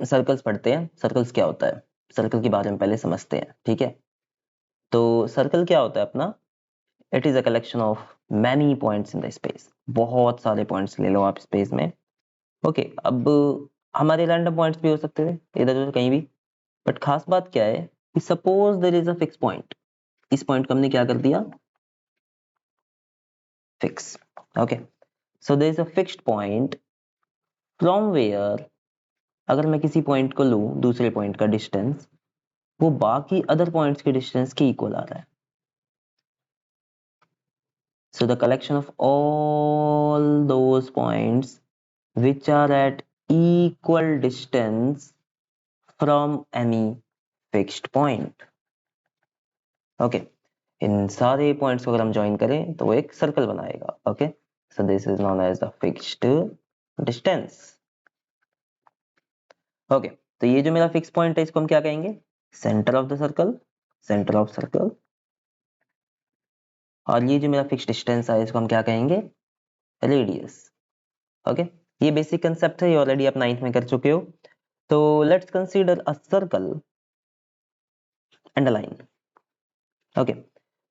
Circles पढ़ते हैं। Circles क्या होता है, सर्कल के बारे में पहले समझते हैं, ठीक है। तो सर्कल क्या होता है अपना, it is a collection of many points in the space. बहुत सारे पॉइंट्स ले लो आप स्पेस में, ओके। अब हमारे रैंडम पॉइंट्स भी हो सकते थे इधर उधर कहीं भी, बट खास बात क्या है कि suppose there is a fix point, इस पॉइंट को हमने क्या कर दिया, fix, okay. So there is a fixed point from where, अगर मैं किसी पॉइंट को लूं दूसरे पॉइंट का डिस्टेंस, वो बाकी अदर पॉइंट्स के डिस्टेंस के इक्वल आ रहा है। So the collection of all those points which are at equal distance from any fixed point. Okay. इन सारे पॉइंट्स को अगर हम ज्वाइन करें तो वो एक सर्कल बनाएगा। Okay, so this is known as the fixed distance. Okay, तो ये जो मेरा फिक्स पॉइंट है इसको हम क्या कहेंगे, centre of the circle, centre of circle. और ये जो मेरा फिक्स डिस्टेंस है इसको हम क्या कहेंगे, रेडियस। ओके, ये बेसिक कंसेप्ट है, ये ऑलरेडी आप 9th में कर चुके हो। तो let's consider a circle and a line. Okay,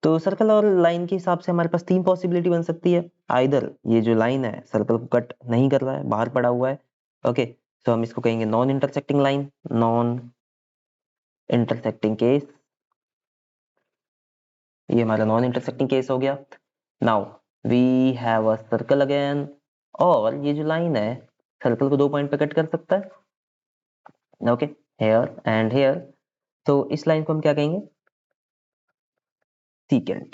तो सर्कल और लाइन के हिसाब से हमारे पास तीन पॉसिबिलिटी बन सकती है। आइदर ये जो लाइन है सर्कल को कट नहीं कर रहा है, बाहर पड़ा हुआ है। ओके, तो हम इसको कहेंगे non intersecting line, non intersecting case. ये हमारा नॉन इंटरसेक्टिंग केस हो गया। Now we have a circle again, और ये जो लाइन है सर्कल को दो पॉइंट पे कट कर सकता है। Okay, here and here. तो इस लाइन को हम क्या कहेंगे, secant.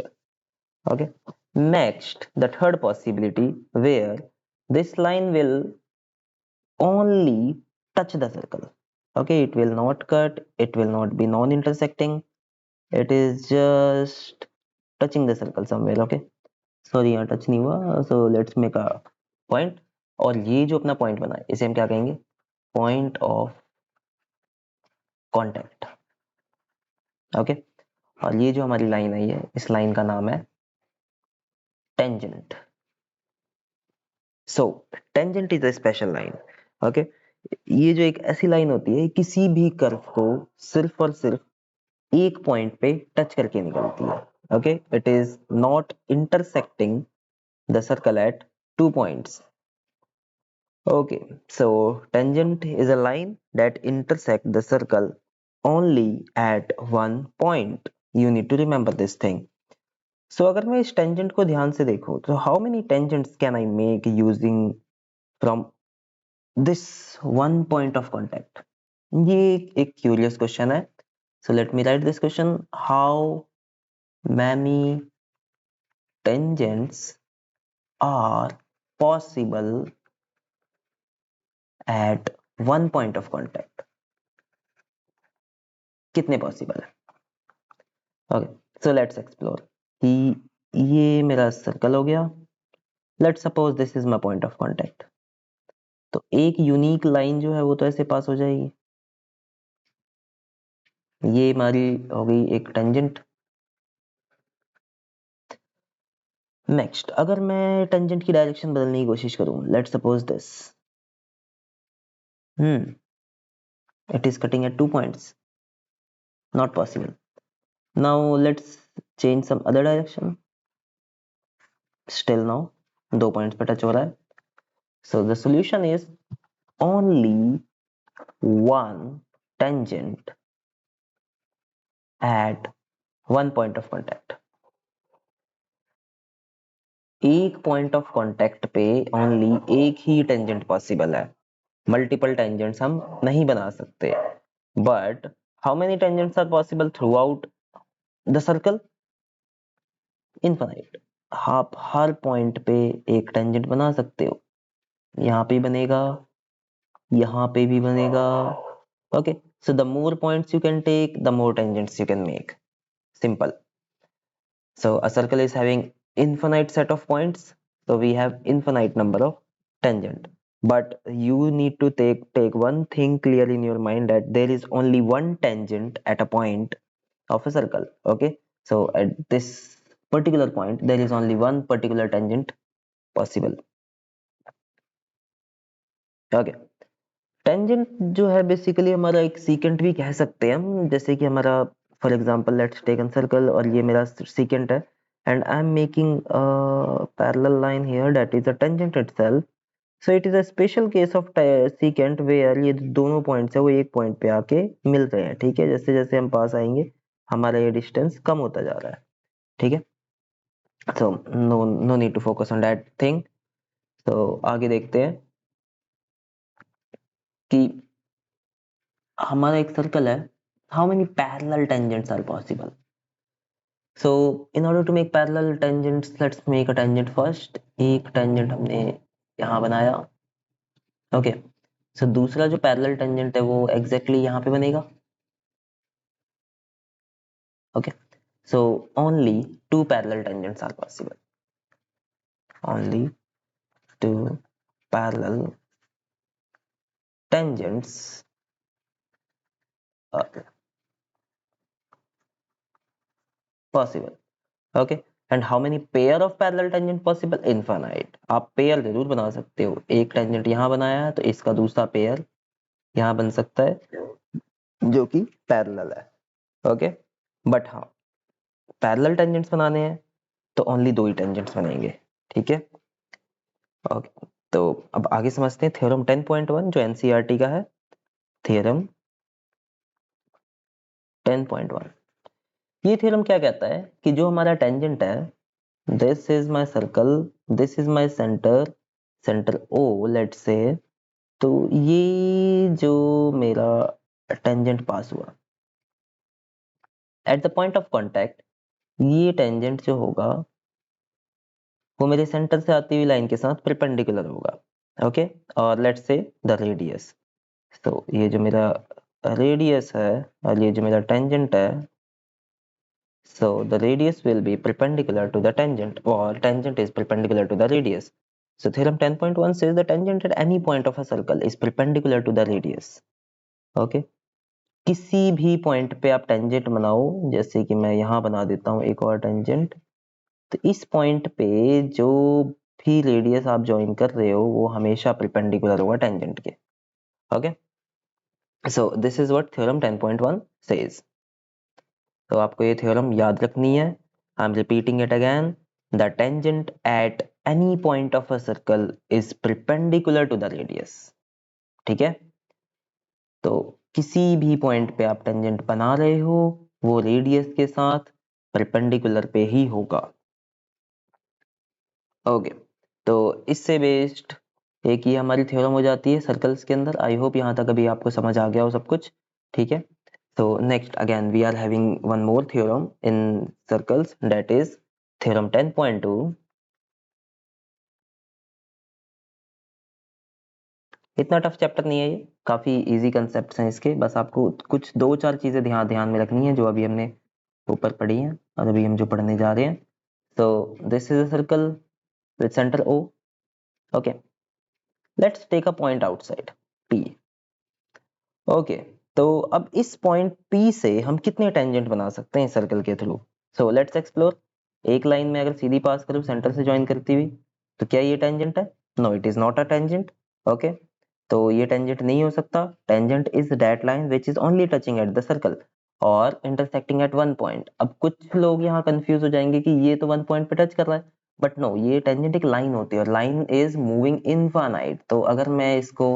Okay, next the third possibility where this line will only touch the circle. Okay, it will not cut, it will not be non-intersecting, it is just touching the circle somewhere. Okay, sorry यहाँ touch नहीं हुआ, so let's make a point। और ये जो अपना point बना है इसे हम क्या कहेंगे, point of contact। ओके, और ये जो हमारी लाइन आई है इस लाइन का नाम है tangent. So tangent is a special line. Okay, ये जो एक ऐसी लाइन होती है किसी भी कर्व को सिर्फ और सिर्फ एक पॉइंट पे टच करके निकलती है। Okay, it is not intersecting the circle eight two points. Okay, so tangent is a line that intersect the circle only at one point. You need to remember this thing. So अगर मैं इस tangent को ध्यान से देखूं तो how many tangents can I make using from this one point of contact? ये एक curious question है। So let me write this question. How many tangents are possible at one point of contact? कितने possible है? Okay, so let's explore कि ये मेरा circle हो गया। Let's suppose this is my point of contact. तो एक यूनिक लाइन जो है वो तो ऐसे पास हो जाएगी, ये हमारी हो गई एक टेंजेंट। नेक्स्ट, अगर मैं टेंजेंट की डायरेक्शन बदलने की कोशिश करूं, let's suppose this, it is cutting at 2 points, not possible. Now let's change some other direction, still now 2 points पे टच हो रहा है। So the solution is only one tangent at one point of contact. एक point of contact पे only एक ही tangent possible है, multiple tangents हम नहीं बना सकते। But how many tangents are possible throughout the circle, infinite. आप हर पॉइंट पे एक टेंजेंट बना सकते हो, यहाँ पे बनेगा, यहाँ पे भी बनेगा। Okay, so the more points you can take the more tangents you can make, simple. So a circle is having infinite set of points, so we have infinite number of tangent. But you need to take one thing clear in your mind, that there is only one tangent at a point of a circle. Okay, so at this particular point there is only one particular tangent possible. Okay, tangent जो है basically हमारा एक secant भी कह सकते हैं हम, जैसे कि हमारा for example let's take an circle और ये मेरा सीकेंट है and I am making parallel line here that is a tangent itself. So it is a special case of secant where ये दोनों पॉइंट्स है वो एक पॉइंट पे आके मिल रहे हैं. ठीक है, जैसे जैसे हम पास आएंगे हमारा ये डिस्टेंस कम होता जा रहा है. ठीक है, so no no need to focus on that thing. तो आगे देखते हैं कि हमारा एक सर्कल है. How many parallel tangents are possible? So in order to make parallel tangents let's make a tangent first. एक टेंजेंट हमने यहाँ बनाया. ओके, सो दूसरा जो पैरेलल टेंजेंट है वो एग्जैक्टली यहाँ पे बनेगा. Okay, so only two parallel tangents are possible. Only two parallel tangents are possible. Okay, and how many pair of parallel tangent possible? Infinite. आप पेयर जरूर बना सकते हो. एक टेंजेंट यहाँ बनाया है तो इसका दूसरा पेयर यहाँ बन सकता है जो कि पैरेलल है. ओके, बट हाँ पैरेलल टेंजेंट्स बनाने हैं तो ओनली दो ही टेंजेंट्स बनेंगे. ठीक है, ओके. तो अब आगे समझते हैं थ्योरम 10.1 जो एनसीईआरटी का है. थ्योरम 10.1 ये थ्योरम क्या कहता है कि जो हमारा टेंजेंट है this is my circle, this is my center O let's say. तो ये जो मेरा टेंजेंट पास हुआ at the point of contact, ये टेंजेंट जो होगा वो मेरे सेंटर से आती हुई लाइन के साथ परपेंडिकुलर होगा. ओके, और लेट्स से द रेडियस. तो ये जो मेरा रेडियस है और ये जो मेरा टेंजेंट है, so the radius will be perpendicular to the tangent or tangent is perpendicular to the radius. So theorem 10.1 says the tangent at any point of a circle is perpendicular to the radius. Okay, किसी भी point पे आप tangent बनाओ, जैसे कि मैं यहाँ बना देता हूँ एक और टेंजेंट. तो इस पॉइंट पे जो भी रेडियस आप ज्वाइन कर रहे हो वो हमेशा परपेंडिकुलर होगा टेंजेंट के. Okay, so this is what theorem 10.1 says. तो आपको ये थ्योरम याद रखनी है. I am repeating it again. The tangent at any point of a circle is perpendicular to the radius. ठीक है, तो किसी भी पॉइंट पे आप टेंजेंट बना रहे हो वो रेडियस के साथ परपेंडिकुलर पे ही होगा. ओके, तो इससे बेस्ड एक ही हमारी थ्योरम हो जाती है सर्कल्स के अंदर. आई होप यहाँ तक अभी आपको समझ आ गया हो सब कुछ. ठीक है, so next again we are having one more theorem in circles, that is theorem 10.2. इतना टफ चैप्टर नहीं है ये, काफी इजी कंसेप्ट्स हैं इसके. बस आपको कुछ दो चार चीजें ध्यान ध्यान में रखनी है जो अभी हमने ऊपर पढ़ी हैं और अभी हम जो पढ़ने जा रहे हैं. so this is a circle with center O. okay, let's take a point outside P. Okay, तो अब इस पॉइंट P से हम कितने टेंजेंट बना सकते हैं सर्कल के थ्रू? So let's explore. एक लाइन में अगर सीधी पास करूं सेंटर से ज्वाइन करती हुई तो क्या ये टेंजेंट है? No, it is not a tangent. Okay, तो ये टेंजेंट नहीं हो सकता. Tangent is that line which is only touching at the circle और इंटरसेक्टिंग एट वन पॉइंट. अब कुछ लोग यहाँ कंफ्यूज हो जाएंगे कि ये तो वन पॉइंट पे टच कर रहा है, बट नो, ये टेंजेंट एक लाइन होती है और लाइन इज मूविंग इनफाइनाइट. तो अगर मैं इसको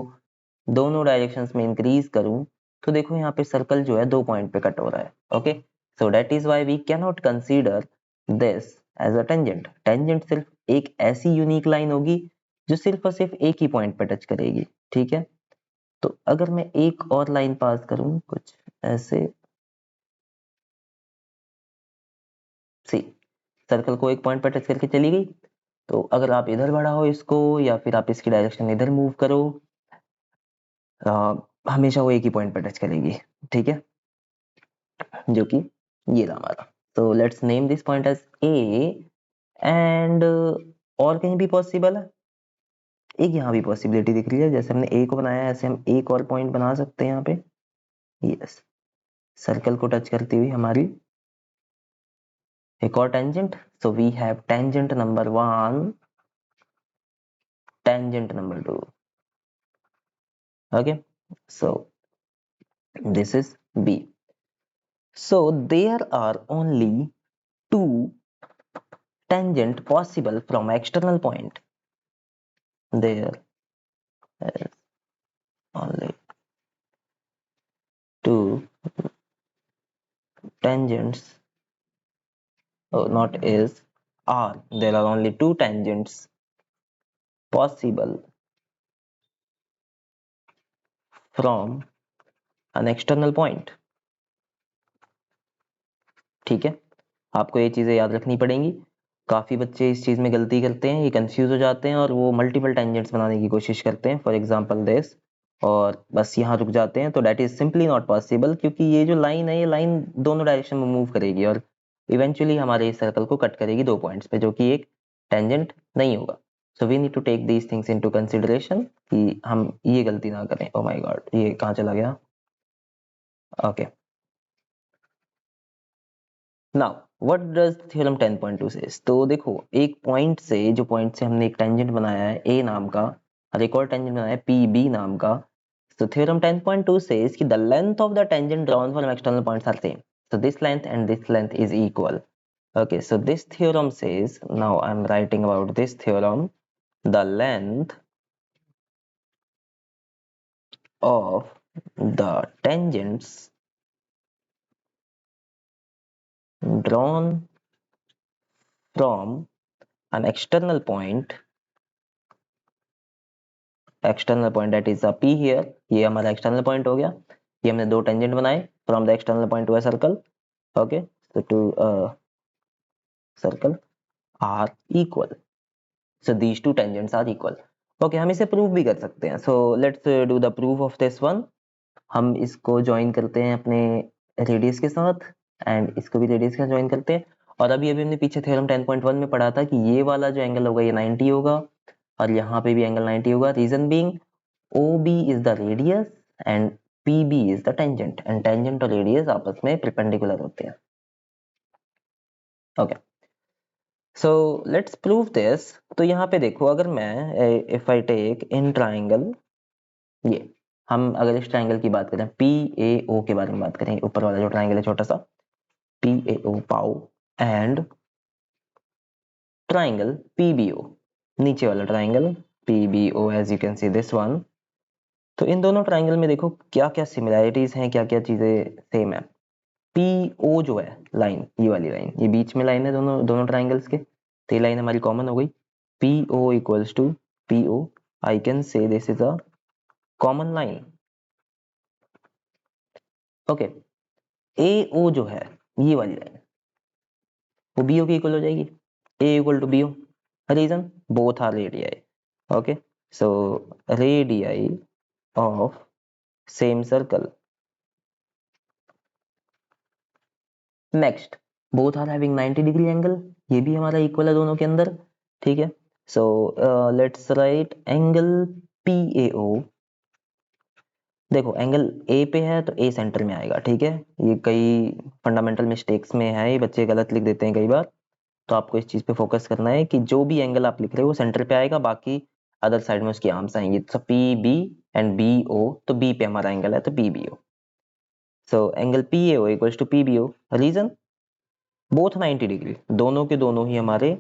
दोनों डायरेक्शंस में इंक्रीज करूं तो देखो यहाँ पे सर्कल जो है दो पॉइंट पे कट हो रहा है. Okay, so that is why we can not consider this as a tangent. Tangent सिर्फ एक ऐसी यूनिक लाइन होगी जो सिर्फ और सिर्फ एक ही पॉइंट पे टच करेगी. ठीक है, तो अगर मैं एक और लाइन पास करूं कुछ ऐसे, सी सर्कल को एक पॉइंट पे टच करके चली गई, तो अगर आप इधर बढ़ाओ इसको या फिर आप इसकी डायरेक्शन इधर मूव करो, हमेशा वो एक ही पॉइंट पे टच करेगी. ठीक है, जो कि ये रहा हमारा. तो let's name this point as A and और कहीं भी पॉसिबल है. एक यहाँ भी पॉसिबिलिटी दिख रही है, जैसे हमने ए को बनाया है ऐसे हम एक और पॉइंट बना सकते हैं यहाँ पे. यस, सर्कल को टच करती हुई हमारी एक और tangent. So we have tangent number 1, tangent number 2. Okay, So this is B. So there are only two tangent possible from external point. There is only two tangents. Oh, not is, are. There are only two tangents possible from an external point. ठीक है, आपको ये चीजें याद रखनी पड़ेंगी। काफी बच्चे इस चीज में गलती करते हैं, ये कंफ्यूज हो जाते हैं और वो मल्टीपल टेंजेंट्स बनाने की कोशिश करते हैं, फॉर एग्जांपल दिस, और बस यहाँ रुक जाते हैं। तो that is simply not possible, क्योंकि ये जो लाइन है, ये लाइन दोनों डायरेक्शन में मूव करेगी और इवेंचुअली हमारे इस सर्कल को कट करेगी दो पॉइंट्स पे, जो कि एक टेंजेंट नहीं होगा। So we need to take these things into consideration कि हम ये गलती ना करें। ओ माय गॉड, ये कहाँ चला गया? Okay, now what does theorem 10.2 says? तो देखो, एक पॉइंट से, जो पॉइंट से हमने एक टेंजेंट बनाया है ए नाम का और एक और टेंजेंट बनाया है पी बी नाम का, so theorem 10.2 says कि the length of the tangent drawn from external points are same, so this length and this length is equal. Okay, so this theorem says, now I'm writing about this theorem, the length of the tangents drawn from an external point that is a P here, ये हमारा external point हो गया। ये हमने दो tangent बनाए from the external point to a circle, okay, so to a circle are equal, so these two tangents are equal. okay, हम इसे प्रूव भी कर सकते हैं, so let's do the proof of this one. हम इसको join करते हैं अपने रेडियस के साथ एंड इसको भी रेडियस के साथ ज्वाइन करते हैं। और अभी अभी हमने पीछे थ्योरम 10.1 में पढ़ा था कि ये वाला जो एंगल होगा ये 90 होगा और यहाँ पे भी एंगल 90 होगा। Reason being OB is the radius and PB is the tangent, and tangent और radius आपस में perpendicular होते हैं। Okay, so let's prove this. तो यहाँ पे देखो, अगर मैं if I take in triangle, ये हम अगर इस ट्राइंगल की बात करें, PAO के बारे में बात करें, ऊपर वाला जो ट्राइंगल है छोटा सा PAO पाओ एंड ट्राइंगल PBO, नीचे वाला triangle PBO, as you can see this one. तो इन दोनों ट्राइंगल में देखो क्या क्या सिमिलैरिटीज हैं, क्या क्या चीजें सेम है। PO जो है लाइन, ये वाली लाइन, ये बीच में लाइन है दोनों दोनों ट्राइंगल्स के, तो ये लाइन हमारी कॉमन हो गई। PO equals to PO, I can say this is a common line. Okay, AO जो है ये वाली लाइन, वो BO की इक्वल हो जाएगी, A equal to BO। Reason, both are radii. Okay, so radii of same circle. Next, both are having 90 degree angle, ये भी हमारा इक्वल है दोनों के अंदर। ठीक है, so let's write angle PAO। देखो एंगल A पे है तो A सेंटर में आएगा। ठीक है, ये कई फंडामेंटल मिस्टेक्स में है, ये बच्चे गलत लिख देते हैं कई बार, तो आपको इस चीज पे फोकस करना है कि जो भी एंगल आप लिख रहे हो वो सेंटर पे आएगा, बाकी अदर साइड में उसकी आर्म्स आएंगी। तो PB एंड BO, तो B पे हमारा एंगल है तो PBO। So angle PAO equals to PBO। Reason, both 90 degree, दोनों के दोनों ही हमारे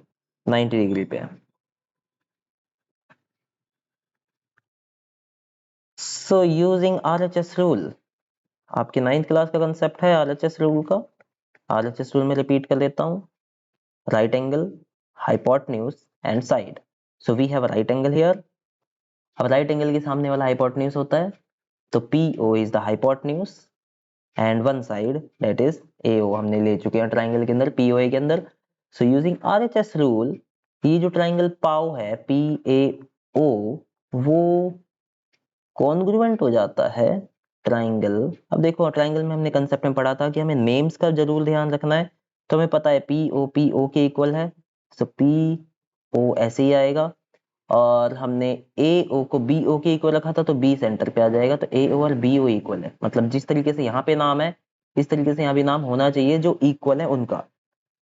90 डिग्री पे है। सो यूजिंग RHS रूल, आपके 9th क्लास का कंसेप्ट है RHS रूल का। RHS रूल में रिपीट कर देता हूँ, right angle, hypotenuse and side. So we have right angle here. अब राइट एंगल के सामने वाला हाइपोटेन्यूज होता है, तो PO is the hypotenuse and one side that is AO हमने ले चुके हैं ट्राइंगल के अंदर, POA के अंदर। सो यूजिंग RHS रूल, ये जो ट्राइंगल पाओ है PAO, वो कॉन्ग्रुएंट हो जाता है ट्राइंगल। अब देखो ट्राइंगल में हमने कंसेप्ट में पढ़ा था कि हमें नेम्स का जरूर ध्यान रखना है, तो हमें पता है PO के इक्वल है, सो PO ऐसे ही आएगा। और हमने AO को BO के इक्वल रखा था तो B सेंटर पे आ जाएगा, तो AO और BO इक्वल है, मतलब जिस तरीके से यहाँ पे नाम है इस तरीके से यहाँ भी नाम होना चाहिए जो इक्वल है उनका।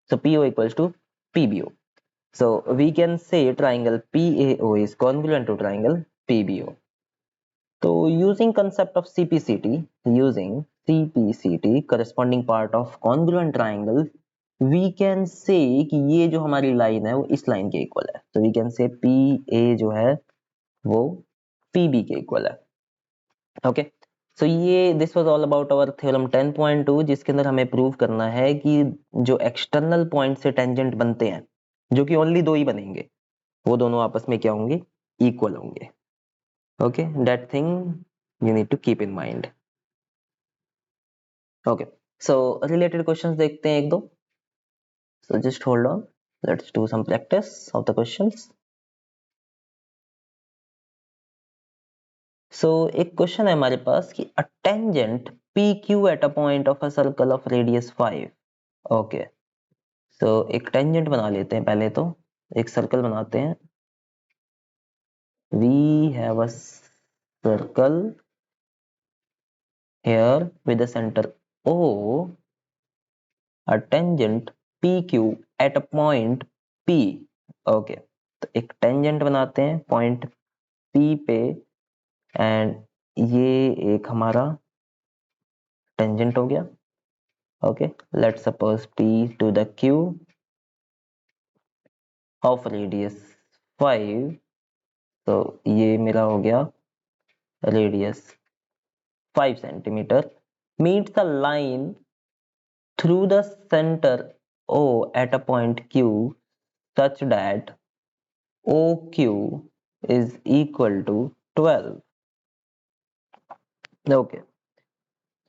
So PO equals to PBO। So we can say triangle PAO is congruent to triangle PBO. तो using concept of CPCT corresponding part of congruent triangle, we can say कि ये जो हमारी लाइन है वो इस लाइन के इक्वल है, तो we can say PA जो है वो PB के इक्वल है। ओके, सो ये this was all about our theorem 10.2, जिसके अंदर हमें प्रूव करना है कि जो एक्सटर्नल पॉइंट से टेंजेंट बनते हैं, जो कि ओनली दो ही बनेंगे, वो दोनों आपस में क्या होंगे, इक्वल होंगे। Okay, that thing you need to keep in mind. Okay, so related questions देखते हैं एक दो। So just hold on, let's do some practice of the questions. सो एक क्वेश्चन है हमारे पास कि a tangent PQ at a point of a circle of radius 5। Okay, so एक टेंजेंट बना लेते हैं, पहले तो एक सर्कल बनाते हैं। We have a circle here with the center O, a tangent PQ at a point P। Okay, तो एक टेंजेंट बनाते हैं पॉइंट P पे, एंड ये एक हमारा टेंजेंट हो गया। Okay, let's suppose P to the Q of radius 5, तो ये मेरा हो गया radius 5 centimetre, meets the line through the center O at a point Q such that OQ is equal to 12। Okay,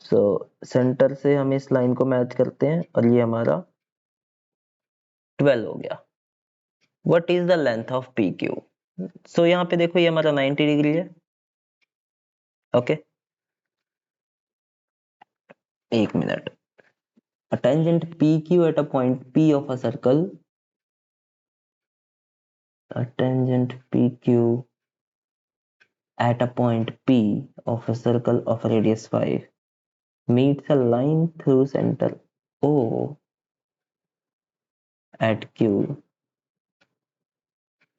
so centre से हम इस line को match करते हैं और ये हमारा 12 हो गया। What is the length of PQ? सो यहाँ पे देखो ये हमारा 90 डिग्री है। ओके, एक minute. A tangent PQ at a point P of a circle, a tangent PQ at a point P of a circle of radius 5 meets a line through center O at Q।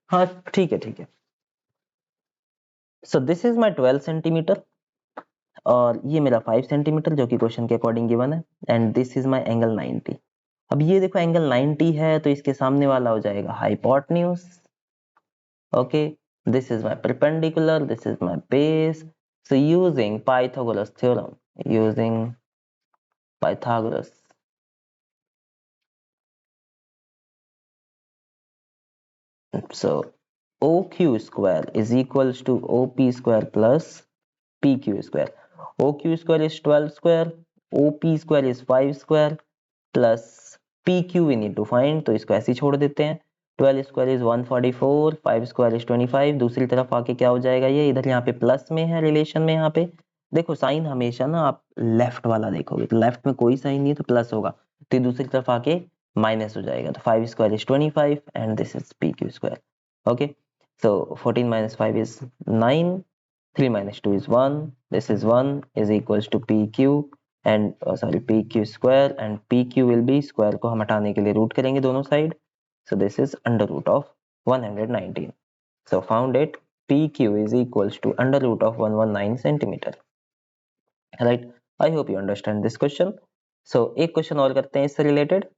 हाँ ठीक है, ठीक है। सो this is my 12 centimetre और ये मेरा 5 centimetre जो कि क्वेश्चन के अकॉर्डिंग गिवन है, and this is my angle 90। अब ये देखो एंगल 90 है तो इसके सामने वाला हो जाएगा hypotenuse. Okay, this is my perpendicular, this is my base. So using Pythagoras theorem, using Pythagoras, so OQ square is equals to OP square plus PQ square। OQ square is 12 square, OP square is 5 square plus PQ we need to find, तो इसको ऐसे ही छोड़ देते हैं। 12 square is 144, 5 square is 25। दूसरी तरफ आके क्या हो जाएगा, ये इधर यहाँ पे प्लस में है, रिलेशन में यहाँ पे देखो साइन हमेशा ना आप लेफ्ट वाला देखोगे, तो लेफ्ट में कोई साइन नहीं है तो प्लस होगा, तो दूसरी तरफ आके माइनस हो जाएगा। तो 5 square is 25 and this is PQ square। Okay, so 14 minus 5 is 9, 3 minus 2 is 1, this is 1 is equals to PQ and sorry PQ square, and PQ will be square को हम हटाने के लिए रूट करेंगे दोनों side, so this is under root of 119। so found it, PQ is equals to under root of 119 centimeter। right, I hope you understand this question। so एक question और करते हैं इससे related.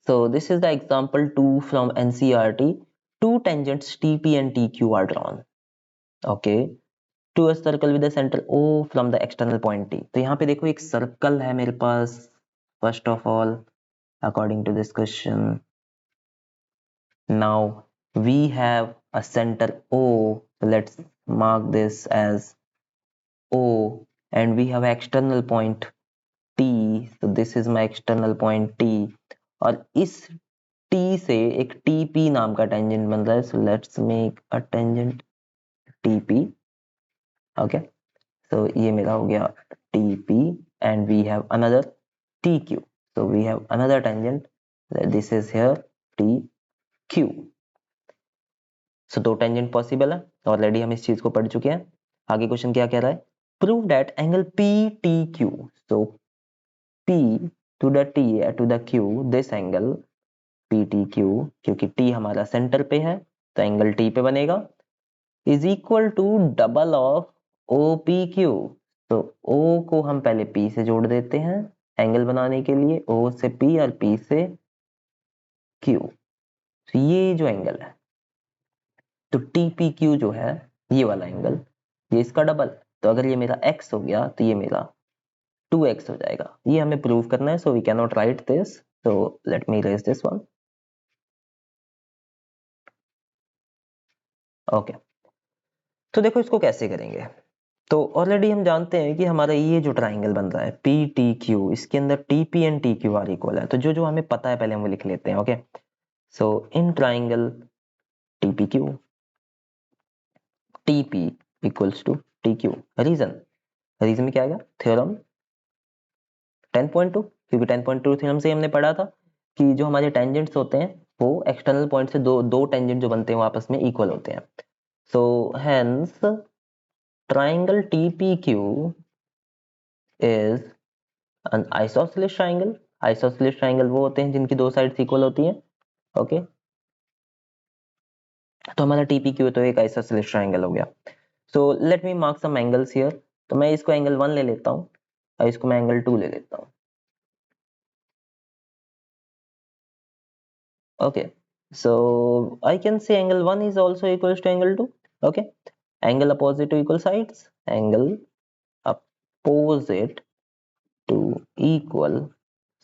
so this is the example 2 from NCERT। two tangents TP and TQ are drawn, okay, to a circle with the center O from the external point T। तो यहाँ पे देखो एक सर्कल है मेरे पास, first of all according to this question, now we have a center O, so let's mark this as O, and we have external point T, so this is my external point T, और इस T से एक TP नाम का tangent बन रहा है, so let's make a tangent TP। okay, so ये मेरा हो गया TP and we have another TQ, so we have another tangent, this is here TQ। so दो टेंजेंट पॉसिबल है, ऑलरेडी हम इस चीज को पढ़ चुके हैं। आगे क्वेश्चन क्या कह रहा है, prove that angle PTQ, so P to the T to the Q, this angle PTQ, क्योंकि T हमारा सेंटर पे है तो एंगल T पे बनेगा, is equal to double of O P Q. तो O को हम पहले P से जोड़ देते हैं एंगल बनाने के लिए, O से P और P से Q। तो ये जो एंगल है, तो TPQ जो है ये वाला एंगल, ये इसका डबल। तो अगर ये मेरा x हो गया तो ये मेरा 2x हो जाएगा। ये हमें प्रूव करना है, so we can not write this, so let me erase this one. Okay, तो देखो इसको कैसे करेंगे। तो ऑलरेडी हम जानते हैं कि हमारा ये जो ट्राइंगल बन रहा है पी टी क्यू, इसके अंदर TP and T Q R equal है। तो जो जो हमें पता है पहले हम वो लिख लेते हैं। Okay, so in triangle TP Q, TP equals to T Q. Reason, reason में क्या आएगा, थ्योरम 10.2, क्योंकि 10.2 थ्योरम से हमने पढ़ा था कि जो हमारे टेंजेंट्स होते हैं वो एक्सटर्नल पॉइंट से दो दो टेंजेंट जो बनते हैं वो आपस में इक्वल होते हैं। So hence triangle TPQ is an isosceles triangle. Isosceles triangle वो होते हैं जिनकी दो साइड्स इक्वल होती हैं। ओके, तो हमारा टीपीक्यू तो एक आइसोसेलेस ट्राइंगल हो गया। So let me mark some angles here. तो मैं इसको एंगल 1 ले लेता हूँ और इसको मैं एंगल 2 ले लेता हूँ। Okay, so I can say angle 1 is also equals to angle 2. Okay, angle opposite to equal sides, angle opposite to equal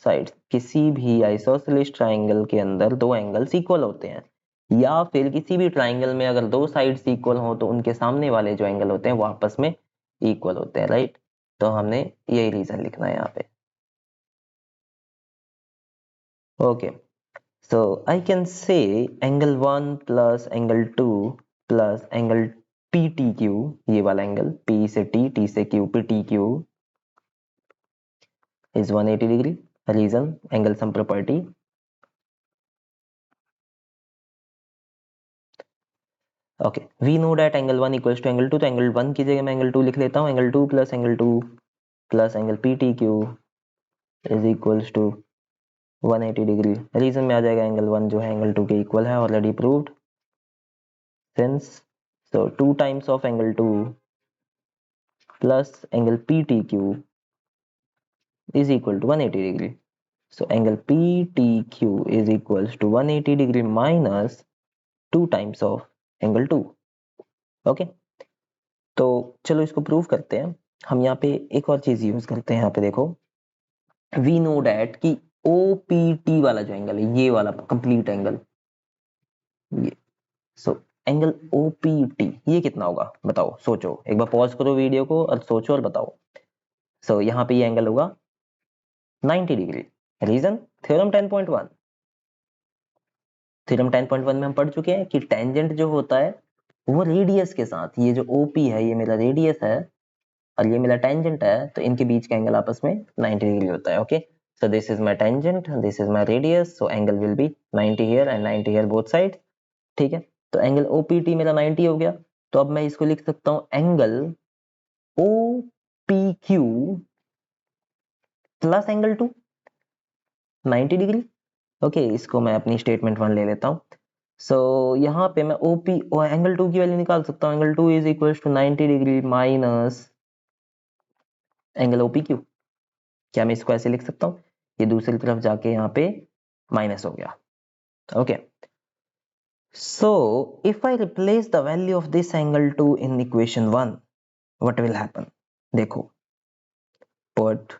sides। किसी भी आइसोसेलेस ट्राइंगल के अंदर दो एंगल्स इक्वल होते हैं, या फिर किसी भी ट्राइंगल में अगर दो साइड्स इक्वल हो तो उनके सामने वाले जो एंगल होते हैं वो आपस में इक्वल होते हैं, राइट। तो हमने यही रीजन लिखना है यहाँ पे। Okay, so I can say angle 1 plus angle 2 plus angle PTQ, ये वाला एंगल P से T से Q, PTQ is 180 degree। Reason, angle sum property. Okay, we know that angle 1 equals to angle 2, तो angle 1 की जगह मैं angle 2 लिख लेता हूँ। Angle 2 plus angle PTQ is equals to 180 degree. Reason में आ जाएगा एंगल 1 जो है एंगल 2 के इक्वल है, already proved since. so 2 times of angle 2 plus angle PTQ is equal to 180 degree. So angle PTQ is equals to 180 degree minus 2 times of angle 2। Okay, तो चलो इसको प्रूव करते हैं। हम यहाँ पे एक और चीज यूज करते हैं। यहाँ पे देखो, वी नो डैट कि OPT वाला जो एंगल है, ये वाला कंप्लीट एंगल, ये सो एंगल OPT ये कितना होगा बताओ, सोचो एक बार, पॉज करो वीडियो को और सोचो और बताओ। सो यहाँ पे ये एंगल होगा 90 डिग्री। Reason, theorem 10.1। थ्योरम 10.1 में हम पढ़ चुके हैं कि टेंजेंट जो होता है वो रेडियस के साथ, ये जो OP है ये मेरा रेडियस है और ये मेरा टेंजेंट है, तो इनके बीच का एंगल आपस में 90 डिग्री होता है। Okay, so this is my tangent, this is my radius, so angle will be 90 here and 90 here both sides। ठीक है, तो एंगल OPT मेरा 90 हो गया। तो अब मैं इसको लिख सकता हूँ angle OPQ plus angle 2 90 degree. Okay, इसको मैं अपनी स्टेटमेंट 1 ले लेता हूँ। सो यहाँ पे मैं OP और एंगल 2 की वैल्यू निकाल सकता हूँ। Angle 2 is equal to 90 degree minus angle OPQ। क्या मैं इसको ऐसे लिख सकता हूँ, ये दूसरी तरफ जाके यहाँ पे माइनस हो गया। Okay, so if I replace the value of this angle 2 in equation 1, what will happen? देखो, put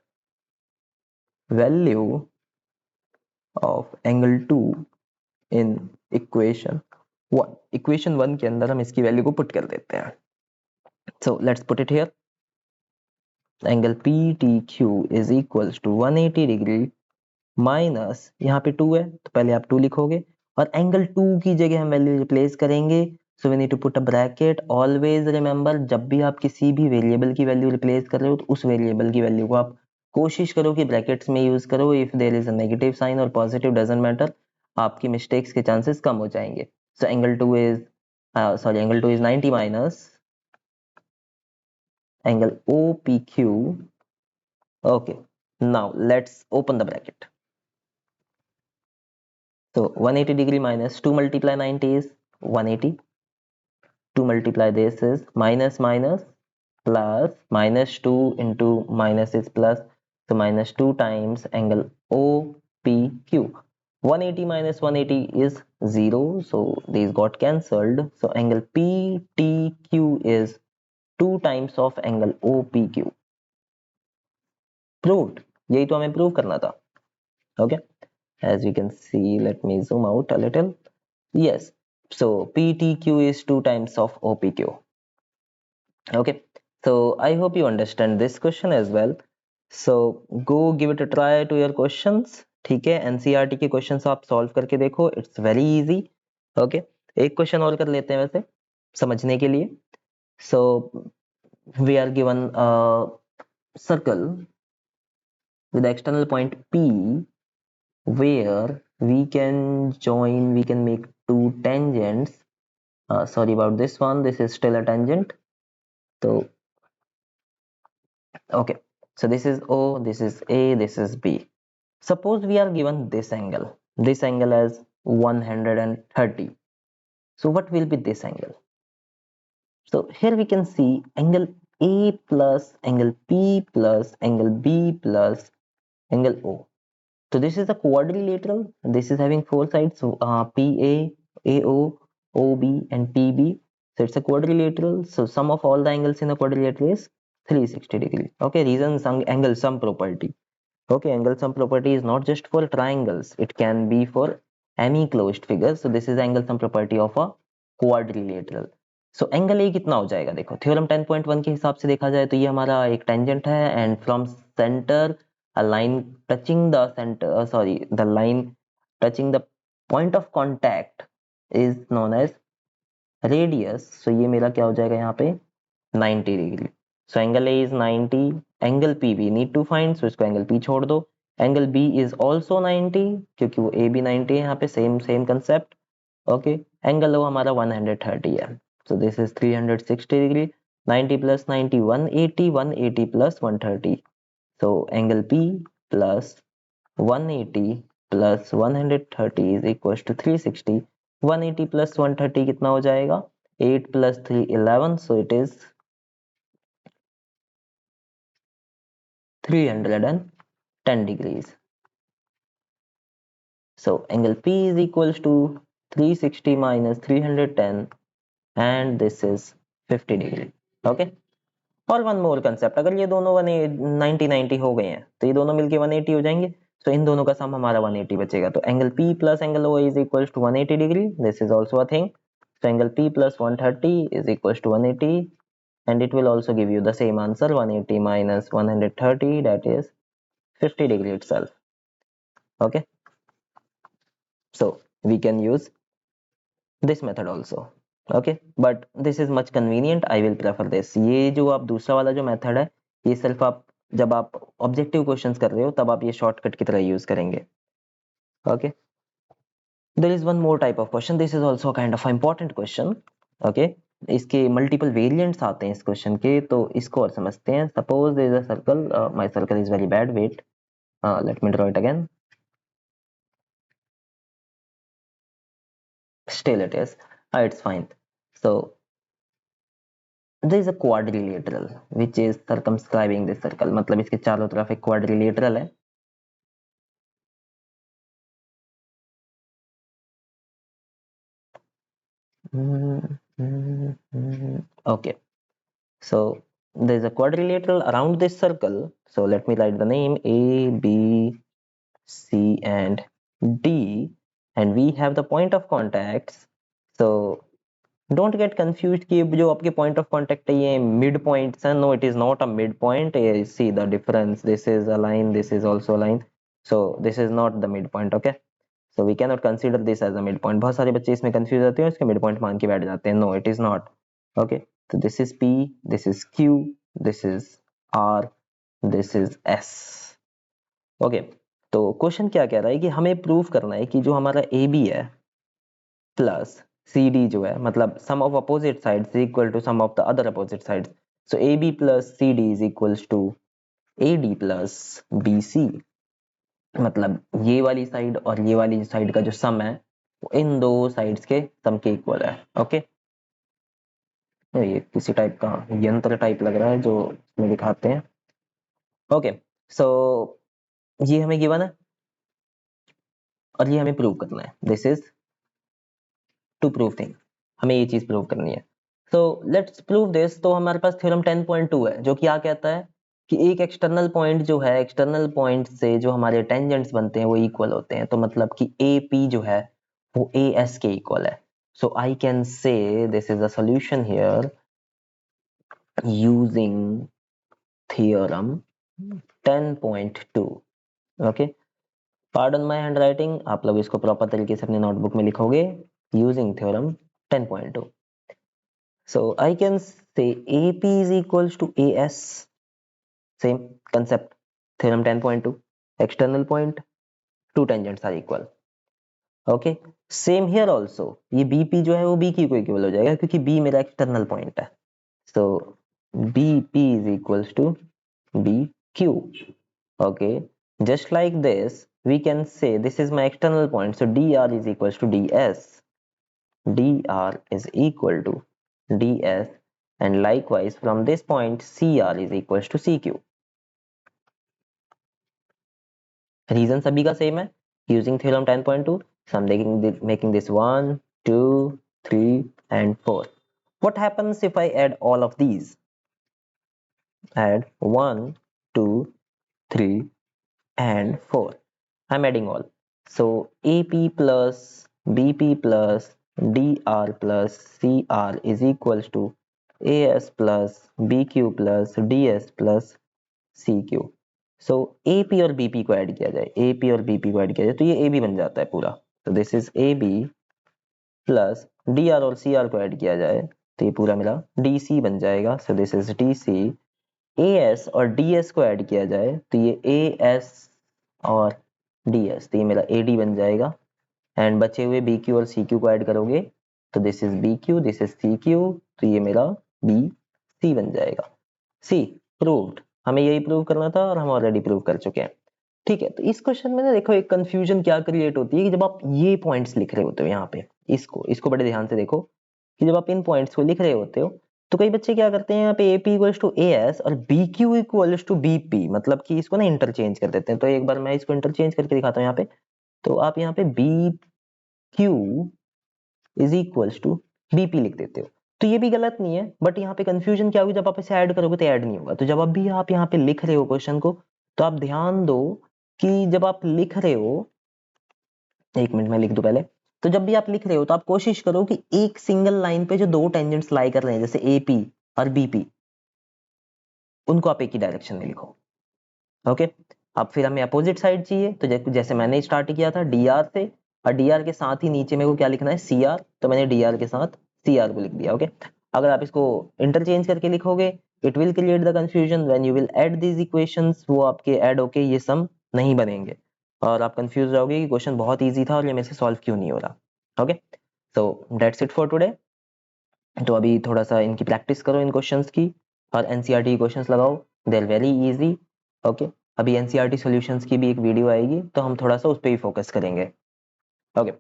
value of angle 2 in equation 1। equation 1 के अंदर हम इसकी वैल्यू को पुट कर देते हैं। so let's put it here। Angle PTQ is equals to 180 degree minus, यहाँ पे 2 है तो पहले आप 2 लिखोगे और एंगल 2 की जगह हम वैल्यू रिप्लेस करेंगे। So we need to put a bracket. Always remember, जब भी आप किसी भी वेरिएबल की वैल्यू रिप्लेस कर रहे हो तो उस वेरिएबल की वैल्यू को आप कोशिश करो कि ब्रैकेट्स में यूज करो। If there is a negative sign और पॉजिटिव डजंट मैटर, आपकी मिस्टेक्स के चांसेस कम हो जाएंगे। So angle 2 is 90 minus angle OPQ। okay, now let's open the bracket। so 180 degree minus 2 multiply 90 is 180 to multiply this is minus minus plus, minus 2 into minus is plus, so minus 2 times angle OPQ. 180 minus 180 is 0, so these got cancelled, so angle PTQ is 2 times of angle OPQ. Proved. यही तो हमें prove करना था. Okay, as you can see, let me zoom out a little. Yes, so PTQ is 2 times of OPQ. Okay, so I hope you understand this question as well. So go give it a try to your questions. ठीक है, NCERT के questions आप solve करके देखो, it's very easy. Okay, एक question और कर लेते हैं वैसे समझने के लिए. So we are given a circle with the external point P where we can make two tangents. Sorry about this one, this is still a tangent. So okay, so this is O, this is A, this is B. Suppose we are given this angle as 130. So what will be this angle? So here we can see angle A plus angle P plus angle B plus angle O. So this is a quadrilateral. This is having four sides, PA, AO, OB and PB. So it's a quadrilateral. So sum of all the angles in a quadrilateral is 360 degree. Okay, reason angle sum property. Okay, angle sum property is not just for triangles, it can be for any closed figure. So this is angle sum property of a quadrilateral. So angle A कितना हो जाएगा? देखो theorem 10.1 के हिसाब से देखा जाए तो ये हमारा एक टेंजेंट है and from centre a line touching the center, the line touching the point of contact is known as radius. So ये मेरा क्या हो जाएगा यहाँ पे 90 degree. So angle A is 90, angle P we need to find, so इसको angle P छोड़ दो. Angle B is also 90 क्योंकि वो A भी 90 है यहाँ पे, same concept. Okay, angle O हमारा 130 है. So this is 360 degree. 90 plus 90 180, 180 plus 130. So angle P plus 180 plus 130 is equals to 360. 180 plus 130 कितना हो जाएगा? 8 plus 3 11, so it is 310 degrees. So angle P is equals to 360 minus 310 and this is 50 degree. Okay, और one more concept, अगर ये दोनों 90 हो गए हैं तो ये दोनों मिलके 180 हो जाएंगे. तो इन दोनों का सम हमारा 180 बचेगा. तो angle P plus angle O is equals to 180 degree. This is also a thing. So angle P plus 130 is equals to 180 and it will also give you the same answer, 180 minus 130, that is 50 degree itself. Okay, so we can use this method also. Okay, but this is much convenient, I will prefer this. ये जो आप दूसरा वाला जो method है ये सिर्फ आप जब आप ऑब्जेक्टिव क्वेश्चंस कर रहे हो तब आप ये शॉर्टकट की तरह यूज करेंगे. Okay, there is one more type of question. This is also a kind of important question. Okay, इसके मल्टीपल वेरिएंट्स आते हैं इस क्वेश्चन के, तो इसको और समझते हैं. Suppose there is a circle, my circle is very bad, wait, let me draw it again. Still it is, it's fine. So there is a quadrilateral which is circumscribing this circle, मतलब इसके चारों तरफ एक quadrilateral है. Okay, so there is a quadrilateral around this circle. So let me write the name A, B, C and D, and we have the point of contacts. So don't get confused कि जो आपके point of contact है ये mid points है. No, it is not a mid point. See the difference, this is a line, this is also a line, so this is not the mid point. Okay, so we cannot consider this as a mid point. बहुत सारे बच्चे इसमें confuse होते हैं, इसके mid point मान के बैठ जाते हैं. No, it is not. Okay, so this is P, this is Q, this is R, this is S. Okay, तो क्वेश्चन क्या कह रहा है कि हमें प्रूव करना है कि जो हमारा AB है प्लस CD जो है, मतलब sum of opposite sides equal to sum of the other opposite sides. So AB plus CD is equals to AD plus BC. मतलब ये वाली साइड और ये वाली साइड का जो सम है वो इन दो साइड्स के सम के इक्वल है. ओके, ये किसी टाइप का यंत्र टाइप लग रहा है जो इसमें दिखाते हैं। ओके, सो ये हमें गिवन है और ये हमें प्रूव करना है। This is to prove thing, हमें ये चीज प्रूव करनी है। So let's prove this. तो हमारे पास थ्योरम 10.2 है जो क्या कहता है कि एक एक्सटर्नल पॉइंट जो है, एक्सटर्नल पॉइंट से जो हमारे टेंजेंट्स बनते हैं वो इक्वल होते हैं। तो मतलब कि ए पी जो है वो ए एस के इक्वल है। So I can say this is a solution here using theorem 10.2। Okay, pardon my handwriting, आप लोग इसको प्रॉपर तरीके से अपने नोटबुक में लिखोगे using theorem 10.2। So I can say AP is equals to AS. Same concept. Theorem 10.2. External point, two tangents are equal. Okay. Same here also. ये BP जो है वो BQ को इक्वल हो जाएगा क्योंकि B मेरा एक्सटर्नल पॉइंट है. So BP is equals to BQ. Okay. Just like this, we can say this is my external point. So DR is equals to DS. DR is equal to DS, and likewise from this point CR is equals to CQ. Reason सभी का same है using theorem 10.2. So I'm making this 1, 2, 3 and 4. What happens if I add all of these? Add 1, 2, 3 and 4. I'm adding all. So AP plus BP plus DR plus CR is equals to AS plus BQ plus DS plus CQ. So AP और BP को add किया जाए, AP और BP को add किया जाए तो ये AB बन जाता है पूरा। तो this is AB plus DR और CR को ऐड किया जाए तो ये पूरा मेरा DC बन जाएगा। सो दिस इज DC। AS और DS को ऐड किया जाए तो ये AS और DS, तो ये मेरा AD बन जाएगा। एंड बचे हुए BQ और CQ को ऐड करोगे तो this is BQ, this is CQ, तो ये मेरा BC बन जाएगा। सी प्रूव्ड। हमें यही प्रूव करना था और हम ऑलरेडी प्रूव कर चुके हैं। ठीक है, तो इस क्वेश्चन में ना देखो एक कंफ्यूजन क्या क्रिएट होती है कि जब आप ये पॉइंट्स लिख रहे होते हो यहाँ पे, इसको बड़े ध्यान से देखो कि जब आप इन पॉइंट्स को लिख रहे होते हो तो कई बच्चे क्या करते हैं यहाँ पे AP इक्वल्स टू AS और BQ इक्वल्स टू BP, मतलब कि इसको ना इंटरचेंज कर देते हैं। तो एक बार मैं इसको इंटरचेंज करके दिखाता हूँ यहाँ पे। तो आप यहाँ पे BQ is equals to BP लिख देते हो, तो ये भी गलत नहीं है। बट यहाँ पे कंफ्यूजन क्या होगी, जब आप इसे ऐड करोगे तो ऐड नहीं होगा। तो जब अब भी आप यहाँ पे लिख रहे हो क्वेश्चन को तो आप ध्यान दो कि जब आप लिख रहे हो, एक मिनट में लिख दो पहले। तो जब भी आप लिख रहे हो तो आप कोशिश करो कि एक सिंगल लाइन पे जो दो टेंजेंट्स लाई कर रहे हैं जैसे AP और BP, उनको आप एक ही डायरेक्शन में लिखो। ओके, अब फिर हमें अपोजिट साइड चाहिए तो जैसे मैंने स्टार्ट किया था DR से, और DR के साथ ही नीचे मेरे को क्या लिखना है CR, तो मैंने DR के साथ CR को लिख दिया। ओके, अगर आप इसको इंटरचेंज करके लिखोगे it will create the confusion when you will add these equations, वो आपके ऐड होके ये सम नहीं बनेंगे और आप कंफ्यूज रहोगे कि क्वेश्चन बहुत इजी था और ये मेरे से सॉल्व क्यों नहीं हो रहा। Okay, so that's it for today. तो अभी थोड़ा सा इनकी प्रैक्टिस करो इन क्वेश्चंस की और एनसीईआरटी क्वेश्चंस लगाओ, they are very easy. Okay, अभी एनसीईआरटी सॉल्यूशंस की भी एक वीडियो आएगी तो हम थोड़ा सा उस पर ही फोकस करेंगे। Okay,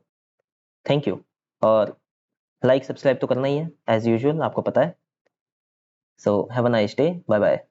thank you. और लाइक सब्सक्राइब तो करना ही है एज यूजुअल, आपको पता है। So have a nice day, bye bye.